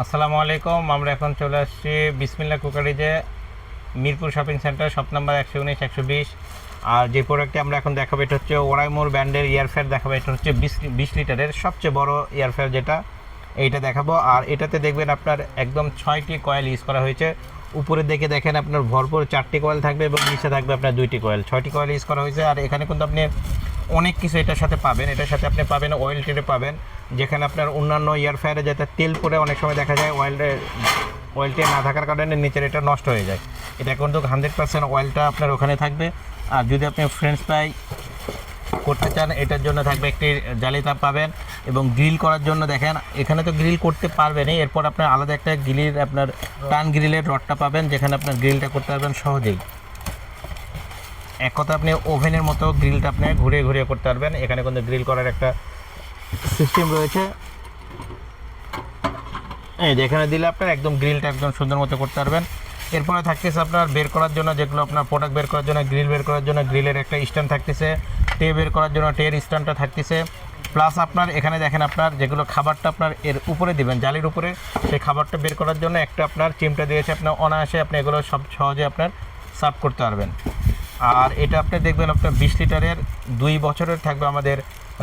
আসসালামু আলাইকুম। আমরা এখন চলে আসছি বিসমিল্লাহ কুকারিজে, Mirpur shopping centre, shop number 119 120। আর যে প্রোডাক্টটি আমরা এখন দেখাবো এটা হচ্ছে ওরাইমোর ব্র্যান্ডের এয়ারফেয়ার দেখাবো। এটা হচ্ছে 20 লিটারের সবচেয়ে বড় এয়ারফেয়ার, যেটা এইটা দেখাবো। আর এটাতে দেখবেন আপনার একদম 6টি কয়েল ইউজ করা হয়েছে। উপরের দিকে দেখেন আপনার ভরপুর 4টি কয়েল থাকবে এবং নিচে থাকবে আপনার 2টি কয়েল, 6টি কয়েল ইউজ করা হয়েছে। আর এখানে কিন্তু আপনি অনেক কিছু এটার সাথে পাবেন। এটার সাথে আপনি পাবেন অয়েল ট্রে পাবেন, যেখানে আপনার অন্যান্য এয়ারফ্রায়ারে যাতে তেল পরে অনেক সময় দেখা যায় অয়েল ট্রে না থাকার কারণে নিচের এটা নষ্ট হয়ে যায়। এটা কিন্তু 100% অয়েলটা আপনার ওখানে থাকবে। আর যদি আপনি ফ্রেঞ্চ ফ্রাই করতে চান, এটার জন্য থাকবে একটি জালি তাপ পাবেন। এবং গ্রিল করার জন্য দেখেন এখানে তো গ্রিল করতে পারবেনই, এরপর আপনার আলাদা একটা গ্রিলের আপনার টান গ্রিলের রডটা পাবেন, যেখানে আপনার গ্রিলটা করতে পারবেন সহজেই। এক কথা আপনি ওভেনের মতো গ্রিলটা আপনি ঘুরিয়ে ঘুরিয়ে করতে পারবেন। এখানে কিন্তু গ্রিল করার একটা সিস্টেম রয়েছে, এই যেখানে দিলে আপনার একদম গ্রিলটা একদম সুন্দর মতো করতে পারবেন। এরপরে থাকতেছে আপনার বের করার জন্য, যেগুলো আপনার প্রোডাক্ট বের করার জন্য, গ্রিল বের করার জন্য গ্রিলের একটা স্ট্যান্ড থাকতেছে, টে বের করার জন্য টের স্ট্যান্ডটা থাকতেছে। প্লাস আপনার এখানে দেখেন আপনার যেগুলো খাবারটা আপনার এর উপরে দিবেন, জালির উপরে, সেই খাবারটা বের করার জন্য একটা আপনার চিমটা দিয়েছে। আপনার অনায়াসে আপনি এগুলো সব সহজে আপনার সার্ভ করতে পারবেন। আর এটা আপনি দেখবেন আপনার 20 লিটারের 2 বছরের থাকবে আমাদের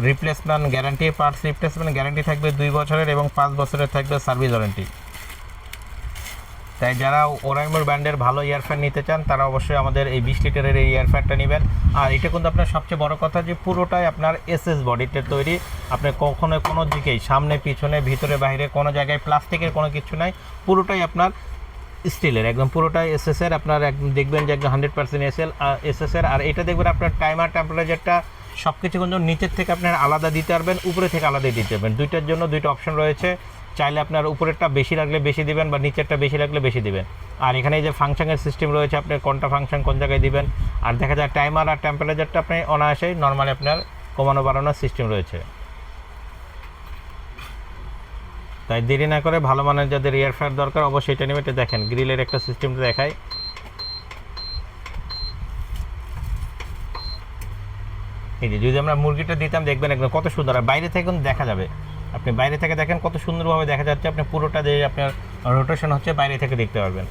replacement guarantee, parts replacement guarantee থাকবে 2 বছরের, এবং 5 বছরের থাকবে সার্ভিস ওয়ারেন্টি। তাই যারা ওরাইমোর ব্র্যান্ডের ভালো এয়ারফ্যান নিতে চান তারা অবশ্যই আমাদের এই 20 লিটারের এই এয়ারফ্যানটা নেবেন। আর এটা কিন্তু আপনার সবচেয়ে বড় কথা যে পুরোটাই আপনার এসএস বডিতে তৈরি। আপনি কখনো কোনো দিকেই সামনে পিছনে ভিতরে বাইরে কোনো জায়গায় প্লাস্টিকের কোনো কিছু নাই, পুরোটাই আপনার স্টিলের, একদম পুরোটাই এসএসের। আপনার একদম দেখবেন যে একদম 100% এসএসের। আর এটা দেখবেন আপনার টাইমার টেম্পারেচারটা সব কিছু কিন্তু নিচের থেকে আপনার আলাদা দিতে পারবেন, উপরে থেকে আলাদা দিতে পারবেন। দুইটার জন্য দুইটা অপশন রয়েছে, চাইলে আপনার উপরেরটা বেশি রাখলে বেশি দিবেন বা নিচেরটা বেশি রাখলে বেশি দিবেন। আর এখানে এই যে ফাংশনের সিস্টেম রয়েছে, আপনার কোনটা ফাংশন কোন জায়গায় দিবেন। আর দেখা যায় টাইমার আর টেম্পারেচারটা আপনি অনায়াসেই নর্মালি আপনার কমানো বাড়ানোর সিস্টেম রয়েছে। তাই দেরি না করে ভালো মানের যাদের এয়ারফ্রায়ার দরকার অবশ্যই এটা নেবে। এটা দেখেন গ্রিলের একটা সিস্টেমটা দেখায়, এই যে যদি আমরা মুরগিটা দিতাম দেখবেন একদম কত সুন্দর, আর বাইরে থেকে কিন্তু দেখা যাবে, আপনি বাইরে থেকে দেখেন কত সুন্দরভাবে দেখা যাচ্ছে। আপনি পুরোটা যে আপনার রোটেশন হচ্ছে বাইরে থেকে দেখতে পারবেন।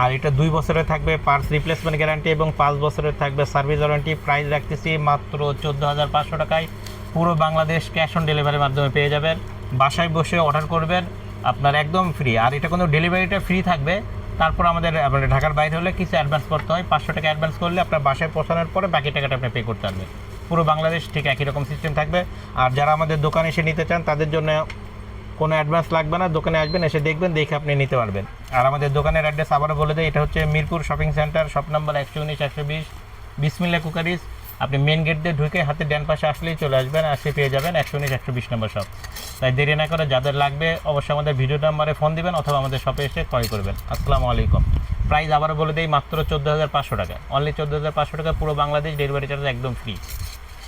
আর এটা 2 বছরের থাকবে পার্টস রিপ্লেসমেন্ট গ্যারান্টি এবং 5 বছরের থাকবে সার্ভিস ওয়ারেন্টি। প্রাইস রাখতেছি মাত্র 14,500 টাকায়। পুরো বাংলাদেশ ক্যাশ অন ডেলিভারির মাধ্যমে পেয়ে যাবেন। বাসায় বসে অর্ডার করবেন, আপনার একদম ফ্রি। আর এটা কোনো ডেলিভারিটা ফ্রি থাকবে, তারপর আমাদের ঢাকার বাইরে হলে কিছু অ্যাডভান্স করতে হয়, 500 টাকা অ্যাডভান্স করলে আপনার বাসায় পৌঁছানোর পরে বাকি টাকাটা আপনি পে করতে পারবেন। পুরো বাংলাদেশ ঠিক একই রকম সিস্টেম থাকবে। আর যারা আমাদের দোকানে এসে নিতে চান তাদের জন্য কোনো অ্যাডভান্স লাগবে না, দোকানে আসবেন, এসে দেখবেন, দেখে আপনি নিতে পারবেন। আর আমাদের দোকানের অ্যাড্রেস আবারও বলে দেয়, এটা হচ্ছে Mirpur shopping centre, shop number 119 120, বিসমিল্লাহ কুকারিজ। আপনি মেন গেট দিয়ে ঢুকে হাতে ডান পাশে আসলেই চলে আসবেন, আসে পেয়ে যাবেন 119 120 নম্বর শপ। তাই দেরি না করে যাদের লাগবে অবশ্যই আমাদের ভিডিও নাম্বারে ফোন দিবেন অথবা আমাদের শপে এসে ক্রয় করবেন। আসসালামু আলাইকুম। প্রাইস আবারও বলে দেই মাত্র 14,500 টাকা, অনলি 14,500 টাকা। পুরো বাংলাদেশ ডেলিভারি চার্জ একদম ফ্রি।